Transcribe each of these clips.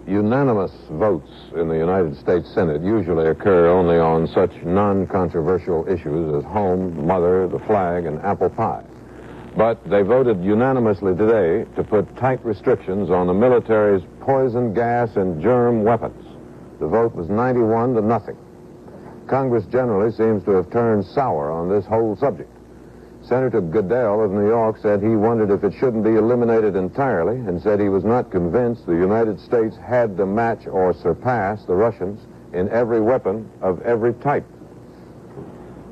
Unanimous votes in the United States Senate usually occur only on such non-controversial issues as home, mother, the flag, and apple pie. But they voted unanimously today to put tight restrictions on the military's poison gas and germ weapons. The vote was 91-0. Congress generally seems to have turned sour on this whole subject. Senator Goodell of New York said he wondered if it shouldn't be eliminated entirely, and said he was not convinced the United States had to match or surpass the Russians in every weapon of every type.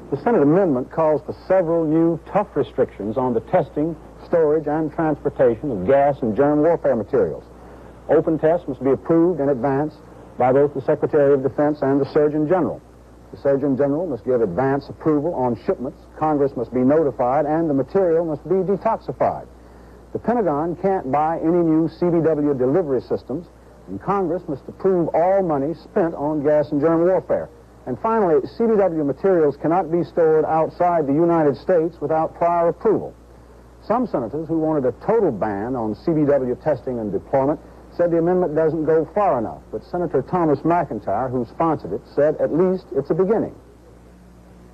The Senate amendment calls for several new tough restrictions on the testing, storage, and transportation of gas and germ warfare materials. Open tests must be approved in advance by both the Secretary of Defense and the Surgeon General. The Surgeon General must give advance approval on shipments, Congress must be notified, and the material must be detoxified. The Pentagon can't buy any new CBW delivery systems, and Congress must approve all money spent on gas and germ warfare. And finally, CBW materials cannot be stored outside the United States without prior approval. Some senators who wanted a total ban on CBW testing and deployment said the amendment doesn't go far enough, but Senator Thomas McIntyre, who sponsored it, said at least it's a beginning.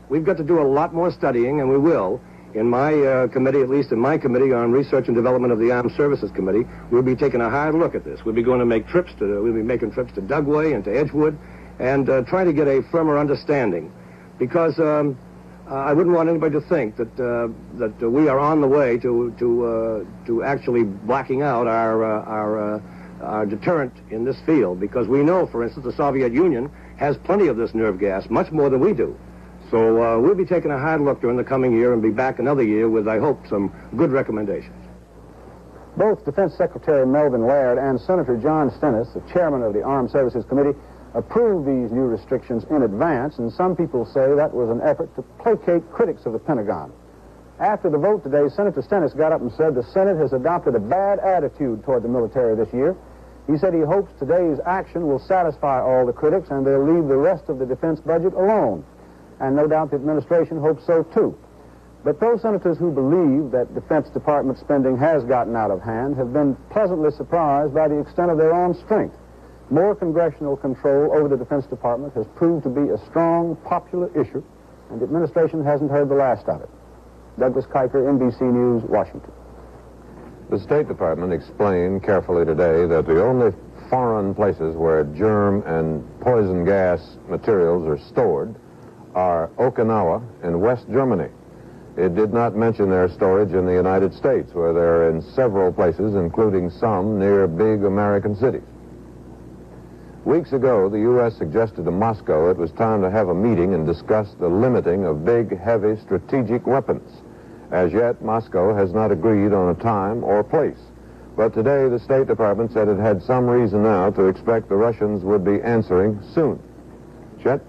We've got to do a lot more studying, and we will. In my committee, at least in my committee on Research and Development of the Armed Services Committee, we'll be taking a hard look at this. We'll be going to make trips to, we'll be making trips to Dugway and to Edgewood, and try to get a firmer understanding. Because I wouldn't want anybody to think that we are on the way to actually blacking out our deterrent in this field, because we know, for instance, the Soviet Union has plenty of this nerve gas, much more than we do. So we'll be taking a hard look during the coming year and be back another year with, I hope, some good recommendations. Both Defense Secretary Melvin Laird and Senator John Stennis, the chairman of the Armed Services Committee, approved these new restrictions in advance, and some people say that was an effort to placate critics of the Pentagon. After the vote today, Senator Stennis got up and said the Senate has adopted a bad attitude toward the military this year. He said he hopes today's action will satisfy all the critics and they'll leave the rest of the defense budget alone. And no doubt the administration hopes so too. But those senators who believe that Defense Department spending has gotten out of hand have been pleasantly surprised by the extent of their own strength. More congressional control over the Defense Department has proved to be a strong popular issue, and the administration hasn't heard the last of it. Douglas Kuiper, NBC News, Washington. The State Department explained carefully today that the only foreign places where germ and poison gas materials are stored are Okinawa and West Germany. It did not mention their storage in the United States, where they're in several places, including some near big American cities. Weeks ago, the U.S. suggested to Moscow it was time to have a meeting and discuss the limiting of big, heavy strategic weapons. As yet, Moscow has not agreed on a time or place. But today, the State Department said it had some reason now to expect the Russians would be answering soon. Chet?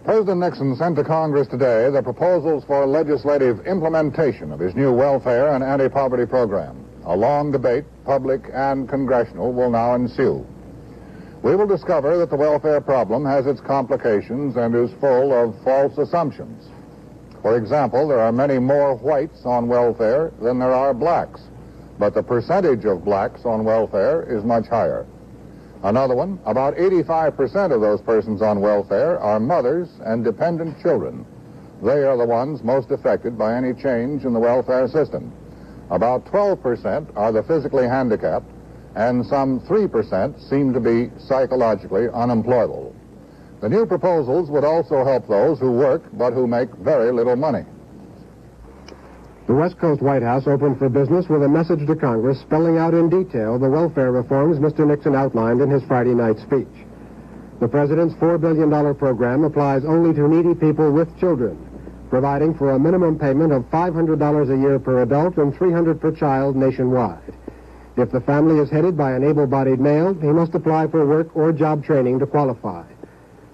President Nixon sent to Congress today the proposals for legislative implementation of his new welfare and anti-poverty program. A long debate, public and congressional, will now ensue. We will discover that the welfare problem has its complications and is full of false assumptions. For example, there are many more whites on welfare than there are blacks, but the percentage of blacks on welfare is much higher. Another one, about 85% of those persons on welfare are mothers and dependent children. They are the ones most affected by any change in the welfare system. About 12% are the physically handicapped, and some 3% seem to be psychologically unemployable. The new proposals would also help those who work but who make very little money. The West Coast White House opened for business with a message to Congress spelling out in detail the welfare reforms Mr. Nixon outlined in his Friday night speech. The president's $4 billion program applies only to needy people with children, providing for a minimum payment of $500 a year per adult and $300 per child nationwide. If the family is headed by an able-bodied male, he must apply for work or job training to qualify.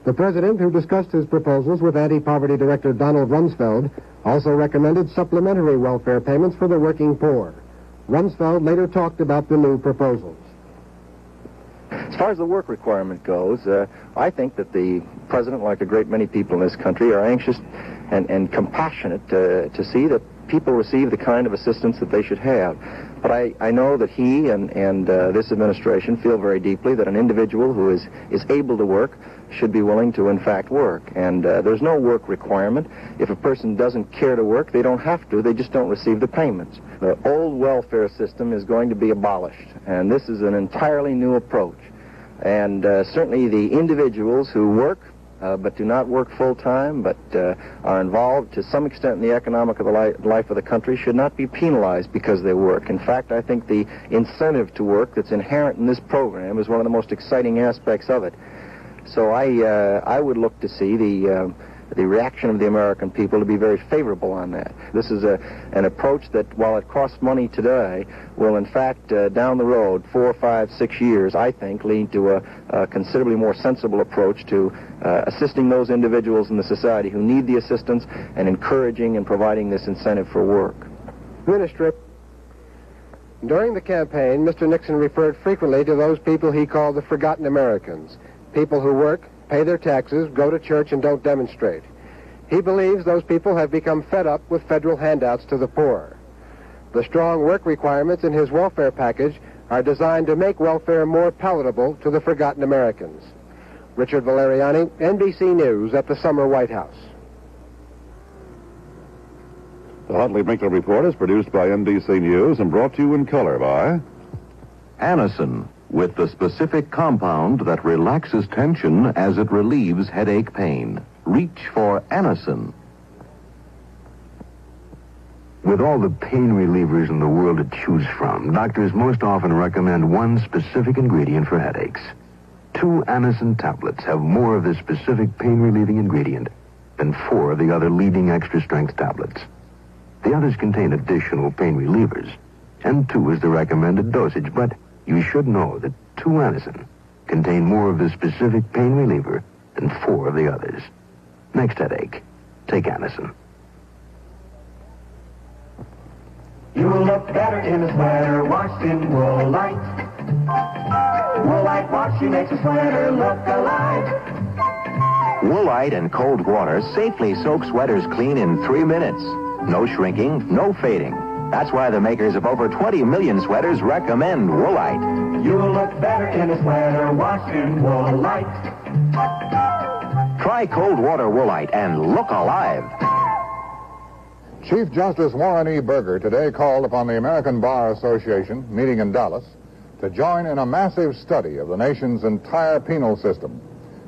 The president, who discussed his proposals with Anti-Poverty Director Donald Rumsfeld, also recommended supplementary welfare payments for the working poor. Rumsfeld later talked about the new proposals. As far as the work requirement goes, I think that the president, like a great many people in this country, are anxious and compassionate to see that people receive the kind of assistance that they should have. But I know that he and this administration feel very deeply that an individual who is able to work should be willing to, in fact, work. And there's no work requirement. If a person doesn't care to work, they don't have to. They just don't receive the payments. The old welfare system is going to be abolished, and this is an entirely new approach. And certainly the individuals who work but do not work full-time, but are involved to some extent in the economic of the life of the country should not be penalized because they work. In fact, I think the incentive to work that's inherent in this program is one of the most exciting aspects of it. So I would look to see the reaction of the American people to be very favorable on that. This is an approach that, while it costs money today, will in fact down the road, 4, 5, 6 years, I think, lead to a considerably more sensible approach to assisting those individuals in the society who need the assistance and encouraging and providing this incentive for work. Minister, during the campaign, Mr. Nixon referred frequently to those people he called the forgotten Americans, people who work, pay their taxes, go to church, and don't demonstrate. He believes those people have become fed up with federal handouts to the poor. The strong work requirements in his welfare package are designed to make welfare more palatable to the forgotten Americans. Richard Valeriani, NBC News at the Summer White House. The Huntley-Brinkley Report is produced by NBC News and brought to you in color by Anacin, with the specific compound that relaxes tension as it relieves headache pain. Reach for Anacin. With all the pain relievers in the world to choose from, doctors most often recommend one specific ingredient for headaches. 2 Anacin tablets have more of this specific pain-relieving ingredient than 4 of the other leading extra-strength tablets. The others contain additional pain relievers, and 2 is the recommended dosage, but you should know that 2 Anacin contain more of the specific pain reliever than 4 of the others. Next headache, take Anacin. You will look better in a sweater washed in Woolite. Woolite washing makes a sweater look alive. Woolite and cold water safely soak sweaters clean in 3 minutes. No shrinking, no fading. That's why the makers of over 20 million sweaters recommend Woolite. You will look better in a sweater washed in Woolite. Try cold water Woolite and look alive. Chief Justice Warren E. Burger today called upon the American Bar Association, meeting in Dallas, to join in a massive study of the nation's entire penal system.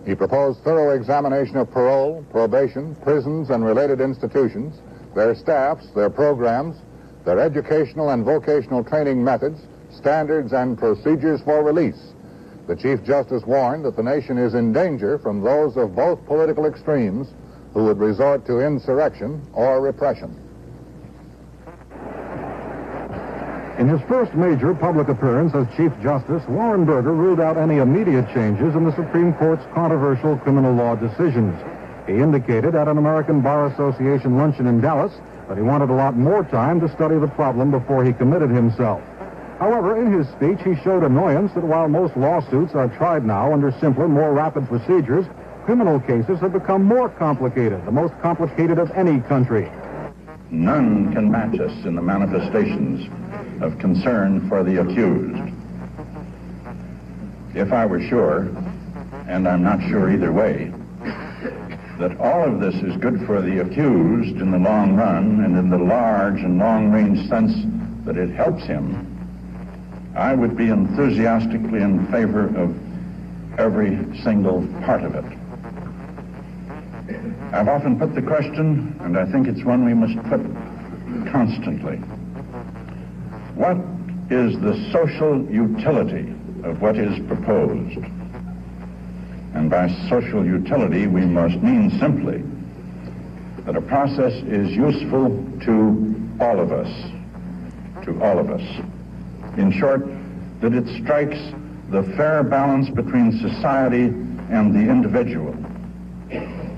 He proposed thorough examination of parole, probation, prisons, and related institutions, their staffs, their programs, their educational and vocational training methods, standards, and procedures for release. The Chief Justice warned that the nation is in danger from those of both political extremes who would resort to insurrection or repression. In his first major public appearance as Chief Justice, Warren Burger ruled out any immediate changes in the Supreme Court's controversial criminal law decisions. He indicated at an American Bar Association luncheon in Dallas that he wanted a lot more time to study the problem before he committed himself. However, in his speech, he showed annoyance that while most lawsuits are tried now under simpler, more rapid procedures, criminal cases have become more complicated, the most complicated of any country. None can match us in the manifestations of concern for the accused. If I were sure, and I'm not sure either way, that all of this is good for the accused in the long run and in the large and long-range sense that it helps him, I would be enthusiastically in favor of every single part of it. I've often put the question, and I think it's one we must put constantly. What is the social utility of what is proposed? And by social utility, we must mean simply that a process is useful to all of us. To all of us. In short, that it strikes the fair balance between society and the individual.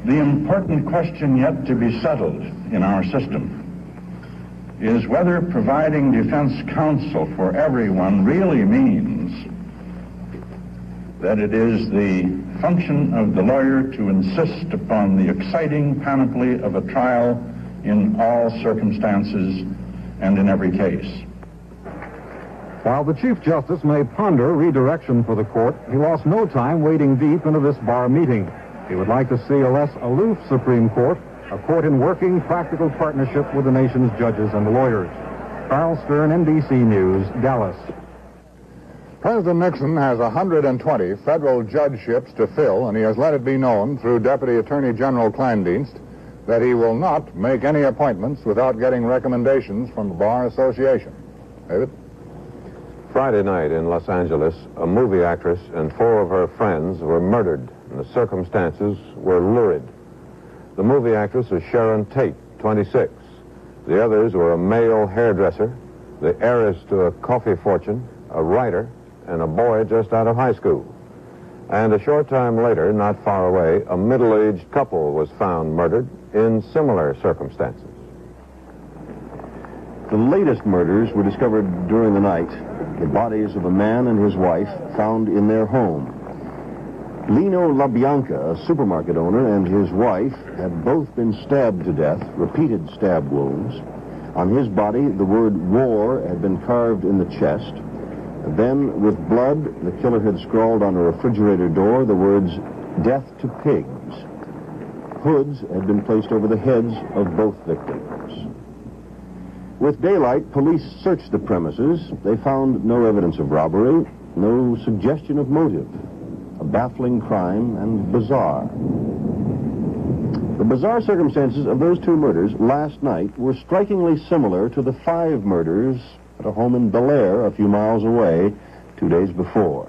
The important question yet to be settled in our system is whether providing defense counsel for everyone really means that it is the function of the lawyer to insist upon the exciting panoply of a trial in all circumstances and in every case. While the Chief Justice may ponder redirection for the court, he lost no time wading deep into this bar meeting. He would like to see a less aloof Supreme Court, a court in working, practical partnership with the nation's judges and lawyers. Carl Stern, NBC News, Dallas. President Nixon has 120 federal judgeships to fill, and he has let it be known through Deputy Attorney General Kleindienst that he will not make any appointments without getting recommendations from the Bar Association. David? Friday night in Los Angeles, a movie actress and 4 of her friends were murdered, and the circumstances were lurid. The movie actress was Sharon Tate, 26. The others were a male hairdresser, the heiress to a coffee fortune, a writer, and a boy just out of high school. And a short time later, not far away, a middle-aged couple was found murdered in similar circumstances. The latest murders were discovered during the night. The bodies of a man and his wife found in their home. Lino LaBianca, a supermarket owner, and his wife had both been stabbed to death, repeated stab wounds. On his body, the word war had been carved in the chest. Then, with blood, the killer had scrawled on a refrigerator door the words, "Death to pigs." Hoods had been placed over the heads of both victims. With daylight, police searched the premises. They found no evidence of robbery, no suggestion of motive. A baffling crime and bizarre. The bizarre circumstances of those 2 murders last night were strikingly similar to the 5 murders at a home in Bel Air a few miles away 2 days before.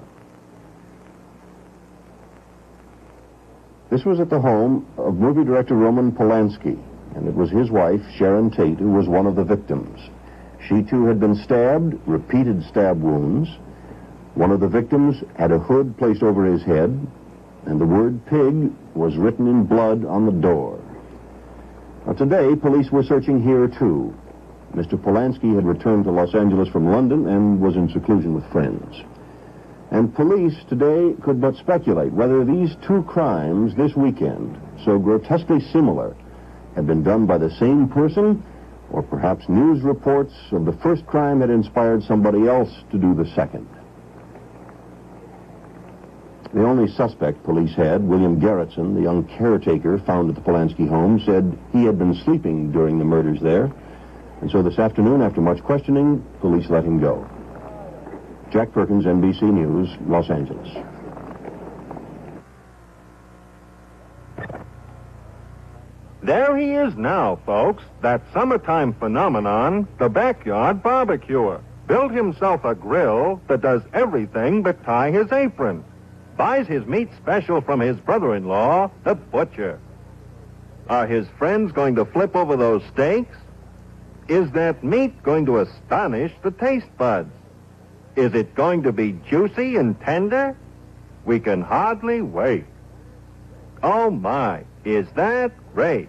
This was at the home of movie director Roman Polanski, and it was his wife, Sharon Tate, who was one of the victims. She, too, had been stabbed, repeated stab wounds. One of the victims had a hood placed over his head, and the word pig was written in blood on the door. Now, today, police were searching here, too. Mr. Polanski had returned to Los Angeles from London and was in seclusion with friends. And police today could but speculate whether these 2 crimes this weekend, so grotesquely similar, had been done by the same person, or perhaps news reports of the first crime had inspired somebody else to do the second. The only suspect police had, William Garrettson, the young caretaker found at the Polanski home, said he had been sleeping during the murders there. And so this afternoon, after much questioning, police let him go. Jack Perkins, NBC News, Los Angeles. There he is now, folks, that summertime phenomenon, the backyard barbecuer. Built himself a grill that does everything but tie his apron. Buys his meat special from his brother-in-law, the butcher. Are his friends going to flip over those steaks? Is that meat going to astonish the taste buds? Is it going to be juicy and tender? We can hardly wait. Oh, my, is that great?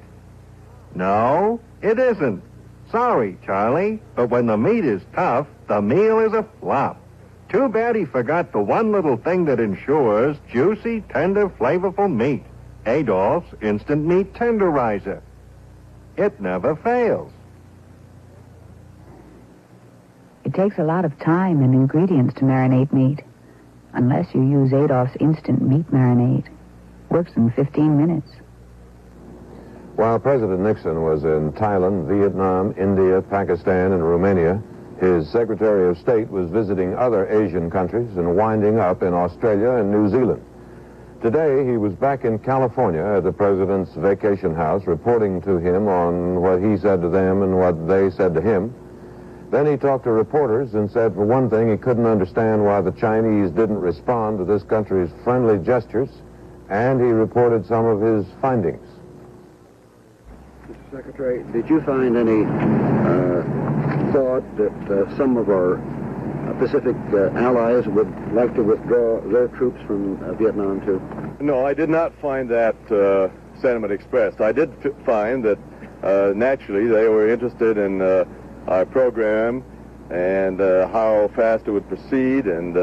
No, it isn't. Sorry, Charlie, but when the meat is tough, the meal is a flop. Too bad he forgot the one little thing that ensures juicy, tender, flavorful meat. Adolph's Instant Meat Tenderizer. It never fails. It takes a lot of time and ingredients to marinate meat, unless you use Adolph's Instant Meat Marinade. Works in 15 minutes. While President Nixon was in Thailand, Vietnam, India, Pakistan, and Romania, his Secretary of State was visiting other Asian countries and winding up in Australia and New Zealand. Today, he was back in California at the President's vacation house, reporting to him on what he said to them and what they said to him. Then he talked to reporters and said, for one thing, he couldn't understand why the Chinese didn't respond to this country's friendly gestures, and he reported some of his findings. Mr. Secretary, did you find any thought that some of our Pacific allies would like to withdraw their troops from Vietnam, too? No, I did not find that sentiment expressed. I did find that, naturally, they were interested in our program and how fast it would proceed and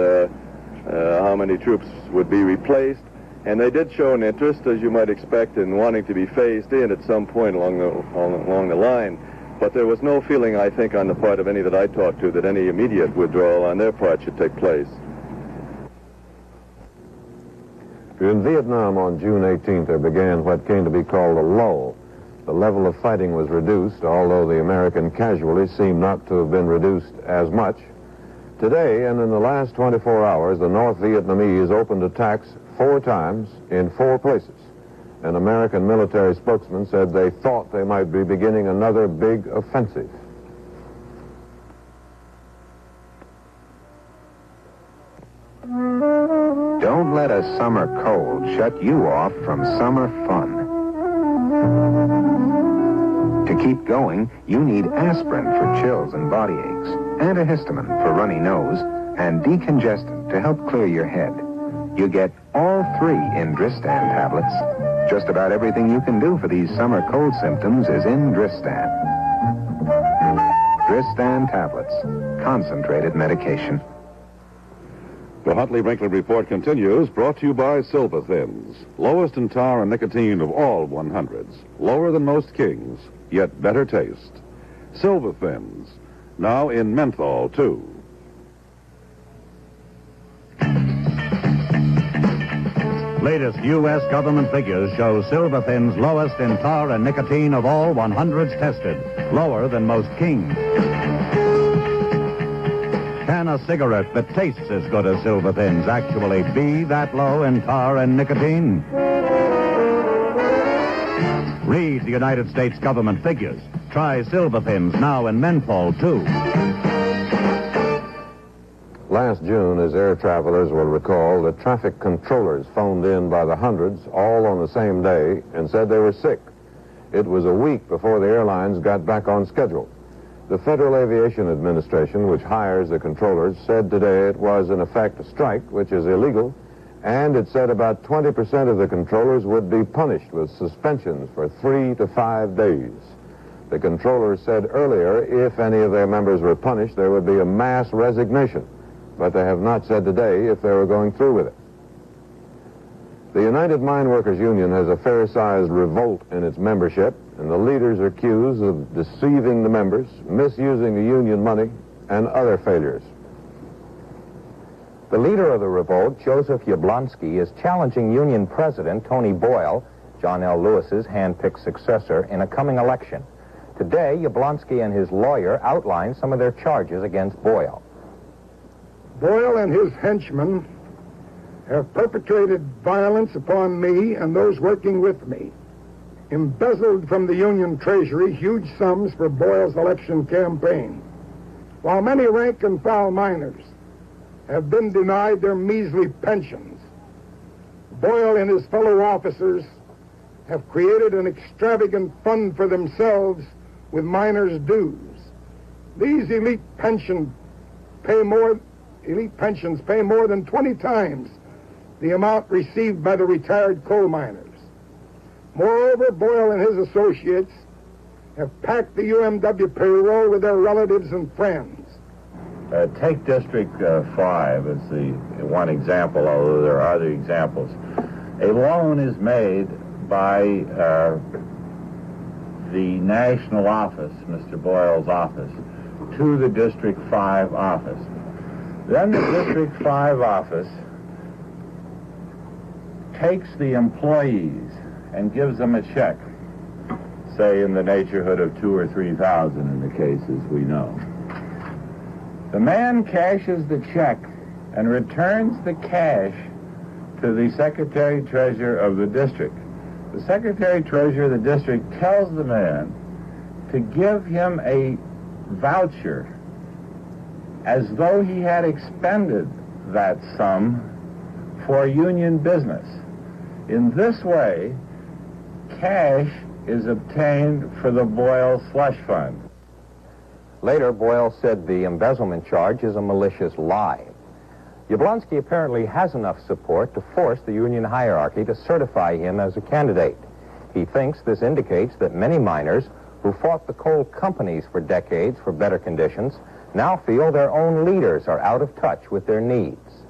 how many troops would be replaced. And they did show an interest, as you might expect, in wanting to be phased in at some point along the line. But there was no feeling, I think, on the part of any that I talked to that any immediate withdrawal on their part should take place. In Vietnam on June 18th, there began what came to be called a lull. The level of fighting was reduced, although the American casualties seem not to have been reduced as much. Today, and in the last 24 hours, the North Vietnamese opened attacks 4 times in 4 places. An American military spokesman said they thought they might be beginning another big offensive. Don't let a summer cold shut you off from summer fun. To keep going, you need aspirin for chills and body aches, antihistamine for runny nose, and decongestant to help clear your head. You get all 3 in Dristan tablets. Just about everything you can do for these summer cold symptoms is in Dristan. Dristan tablets, concentrated medication. The Huntley Brinkley Report continues, brought to you by Silva Thins. Lowest in tar and nicotine of all 100s. Lower than most Kings, yet better taste. Silva Thins, now in menthol, too. Latest U.S. government figures show Silva Thin's lowest in tar and nicotine of all 100s tested. Lower than most Kings. Can a cigarette that tastes as good as Silva Thins actually be that low in tar and nicotine? Read the United States government figures. Try Silva Thins now in menthol, too. Last June, as air travelers will recall, the traffic controllers phoned in by the hundreds, all on the same day, and said they were sick. It was a week before the airlines got back on schedule. The Federal Aviation Administration, which hires the controllers, said today it was in effect a strike, which is illegal, and it said about 20% of the controllers would be punished with suspensions for 3 to 5 days. The controllers said earlier if any of their members were punished, there would be a mass resignation, but they have not said today if they were going through with it. The United Mine Workers Union has a fair-sized revolt in its membership, and the leaders are accused of deceiving the members, misusing the union money, and other failures. The leader of the revolt, Joseph Yablonsky, is challenging Union President Tony Boyle, John L. Lewis's hand-picked successor, in a coming election. Today, Yablonsky and his lawyer outlined some of their charges against Boyle. Boyle and his henchmen have perpetrated violence upon me and those working with me, embezzled from the Union Treasury huge sums for Boyle's election campaign, while many rank-and-file miners have been denied their measly pensions. Boyle and his fellow officers have created an extravagant fund for themselves with miners' dues. These elite pensions pay more than 20 times the amount received by the retired coal miners. Moreover, Boyle and his associates have packed the UMW payroll with their relatives and friends. Take District 5 as the one example, although there are other examples. A loan is made by the national office, Mr. Boyle's office, to the District 5 office. Then the District 5 office takes the employees and gives them a check, say in the neighborhood of $2,000 or $3,000 in the cases we know. The man cashes the check and returns the cash to the Secretary-Treasurer of the district. The Secretary-Treasurer of the district tells the man to give him a voucher as though he had expended that sum for union business. In this way, cash is obtained for the Boyle slush fund. Later, Boyle said the embezzlement charge is a malicious lie. Yablonsky apparently has enough support to force the union hierarchy to certify him as a candidate. He thinks this indicates that many miners who fought the coal companies for decades for better conditions now feel their own leaders are out of touch with their needs.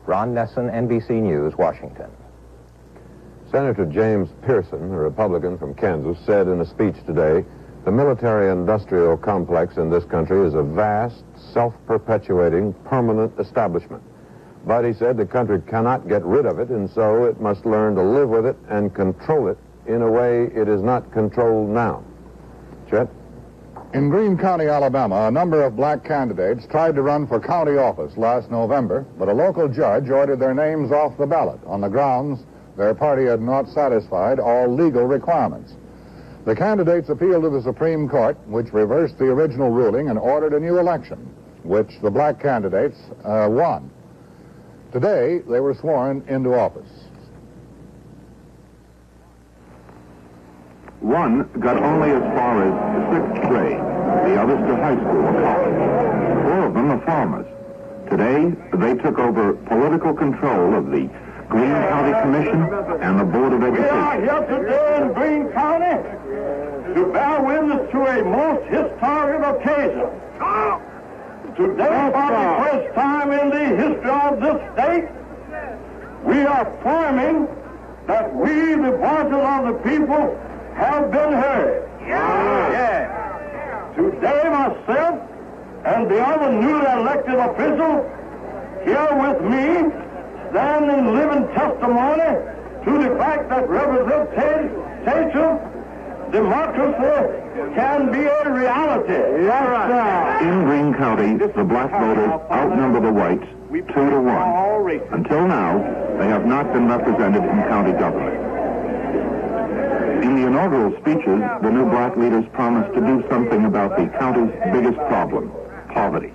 Ron Nesson, NBC News, Washington. Senator James Pearson, a Republican from Kansas, said in a speech today, the military-industrial complex in this country is a vast, self-perpetuating, permanent establishment. But he said the country cannot get rid of it, and so it must learn to live with it and control it in a way it is not controlled now. Chet? In Greene County, Alabama, a number of black candidates tried to run for county office last November, but a local judge ordered their names off the ballot on the grounds their party had not satisfied all legal requirements. The candidates appealed to the Supreme Court, which reversed the original ruling and ordered a new election, which the black candidates won. Today, they were sworn into office. One got only as far as 6th grade, the others to high school or college. 4 of them are farmers. Today, they took over political control of the Greene County Commission and the Board of Education. We are here today in Greene County to bear witness to a most historic occasion. Today, for the first time in the history of this state, we are affirming that we, the voices of the people, have been heard. Today, myself and the other newly elected officials here with me stand in living testimony to the fact that representative democracy can be a reality. In Greene County, the black voters outnumber the whites 2-1. Until now, they have not been represented in county government. In the inaugural speeches, the new black leaders promised to do something about the county's biggest problem, poverty.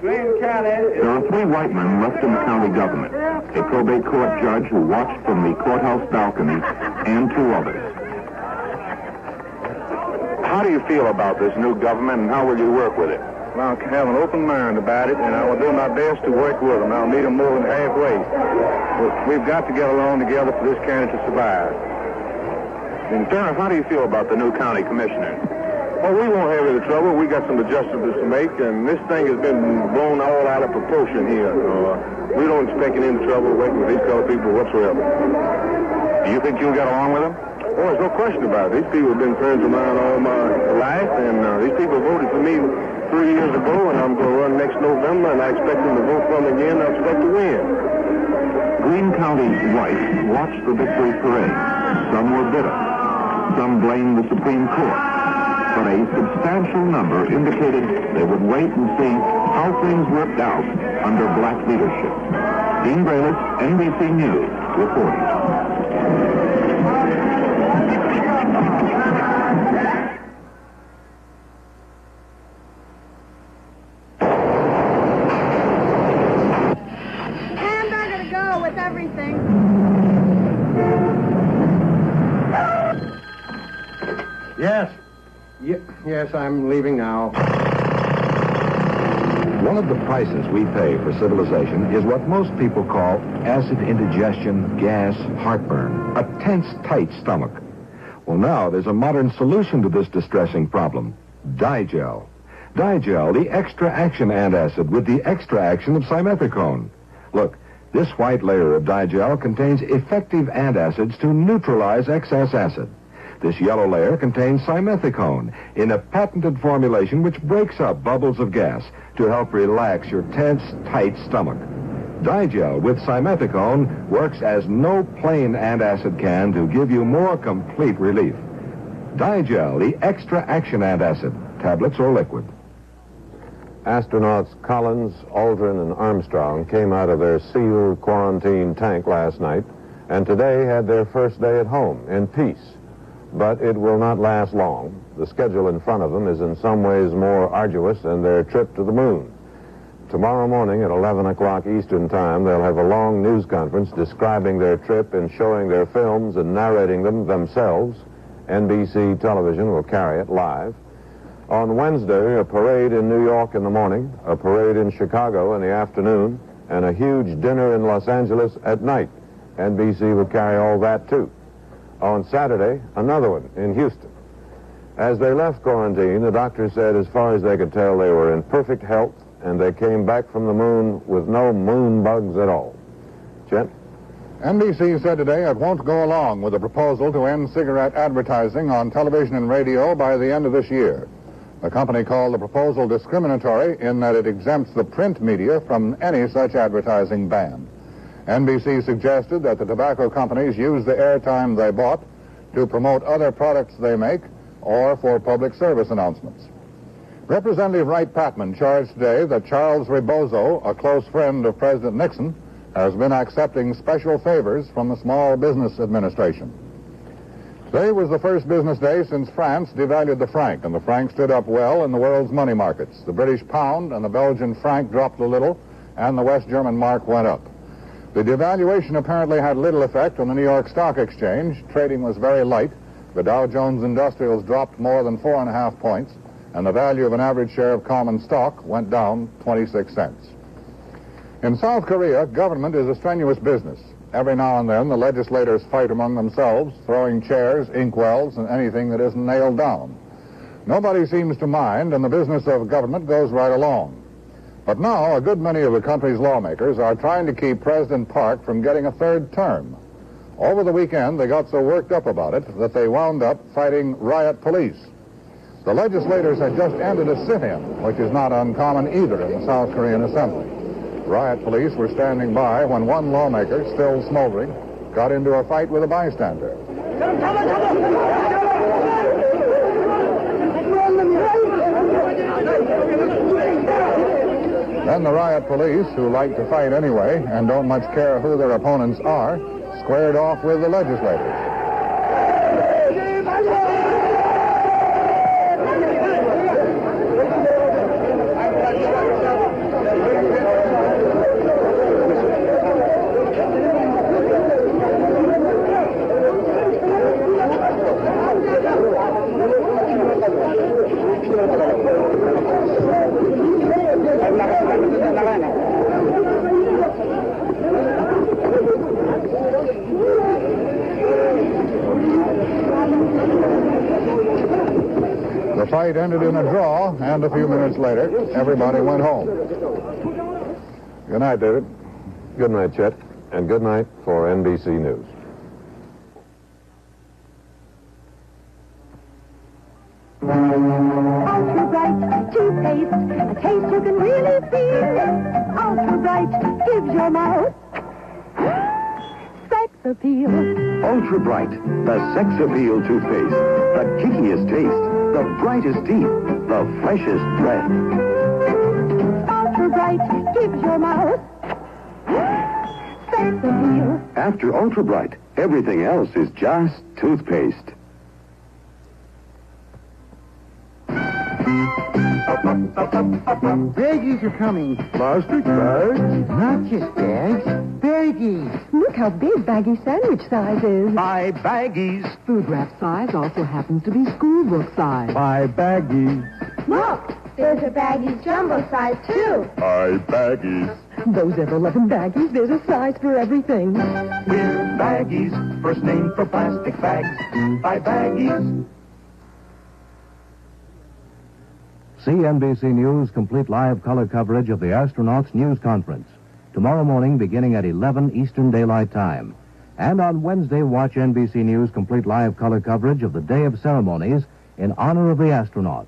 There are 3 white men left in the county government, a probate court judge who watched from the courthouse balcony, and 2 others. How do you feel about this new government, and how will you work with it? Well, I have an open mind about it, and I will do my best to work with them. I'll meet them more than halfway. We've got to get along together for this county to survive. And Sheriff, how do you feel about the new county commissioners? Well, we won't have any trouble. We got some adjustments to make, and this thing has been blown all out of proportion here. We don't expect any trouble working with these colored people whatsoever. Do you think you'll get along with them? Oh, there's no question about it. These people have been friends of mine all my life, and these people voted for me 3 years ago, and I'm going to run next November, and I expect them to vote for me again. I expect to win. Greene County whites watched the victory parade. Some were bitter. Some blamed the Supreme Court. But a substantial number indicated they would wait and see how things worked out under black leadership. Dean Bayless, NBC News, reporting. Hamburger to go with everything. Yes. Yes, I'm leaving now. One of the prices we pay for civilization is what most people call acid indigestion, gas, heartburn, a tense, tight stomach. Well, now there's a modern solution to this distressing problem. Digel. Digel, the extra action antacid with the extra action of simethicone. Look, this white layer of Digel contains effective antacids to neutralize excess acid. This yellow layer contains simethicone in a patented formulation which breaks up bubbles of gas to help relax your tense, tight stomach. Digel with simethicone works as no plain antacid can to give you more complete relief. Digel, the extra action antacid, tablets or liquid. Astronauts Collins, Aldrin, and Armstrong came out of their sealed quarantine tank last night and today had their first day at home in peace. But it will not last long. The schedule in front of them is in some ways more arduous than their trip to the moon. Tomorrow morning at 11 o'clock Eastern Time, they'll have a long news conference describing their trip and showing their films and narrating them themselves. NBC television will carry it live. On Wednesday, a parade in New York in the morning, a parade in Chicago in the afternoon, and a huge dinner in Los Angeles at night. NBC will carry all that, too. On Saturday, another one in Houston. As they left quarantine, the doctor said as far as they could tell, they were in perfect health, and they came back from the moon with no moon bugs at all. Chet? NBC said today it won't go along with a proposal to end cigarette advertising on television and radio by the end of this year. The company called the proposal discriminatory in that it exempts the print media from any such advertising ban. NBC suggested that the tobacco companies use the airtime they bought to promote other products they make or for public service announcements. Representative Wright Patman charged today that Charles Rebozo, a close friend of President Nixon, has been accepting special favors from the Small Business Administration. Today was the first business day since France devalued the franc, and the franc stood up well in the world's money markets. The British pound and the Belgian franc dropped a little, and the West German mark went up. The devaluation apparently had little effect on the New York Stock Exchange. Trading was very light. The Dow Jones Industrials dropped more than 4.5 points, and the value of an average share of common stock went down 26 cents. In South Korea, government is a strenuous business. Every now and then, the legislators fight among themselves, throwing chairs, inkwells, and anything that isn't nailed down. Nobody seems to mind, and the business of government goes right along. But now, a good many of the country's lawmakers are trying to keep President Park from getting a third term. Over the weekend, they got so worked up about it that they wound up fighting riot police. The legislators had just ended a sit-in, which is not uncommon either in the South Korean Assembly. Riot police were standing by when one lawmaker, still smoldering, got into a fight with a bystander. Then the riot police, who like to fight anyway and don't much care who their opponents are, squared off with the legislators. The fight ended in a draw, and a few minutes later, everybody went home. Good night, David. Good night, Chet. And good night for NBC News. Ultra Bright toothpaste, a taste you can really feel. Ultra Bright gives your mouth sex appeal. Ultra Bright, the sex appeal toothpaste. The kickiest taste, the brightest teeth, the freshest breath. Ultra Bright gives your mouth sex appeal. After Ultra Bright, everything else is just toothpaste. Baggies are coming. Plastic bags? Not just bags. Baggies. Look how big Baggy sandwich size is. Buy baggies. Food wrap size also happens to be school book size. Buy baggies. Look, there's a Baggies jumbo size, too. Buy baggies. Those ever-loving baggies, there's a size for everything. We're baggies, first name for plastic bags. Buy baggies. See NBC News' complete live color coverage of the astronauts' news conference. Tomorrow morning beginning at 11 Eastern Daylight Time. And on Wednesday, watch NBC News' complete live color coverage of the Day of Ceremonies in honor of the astronauts.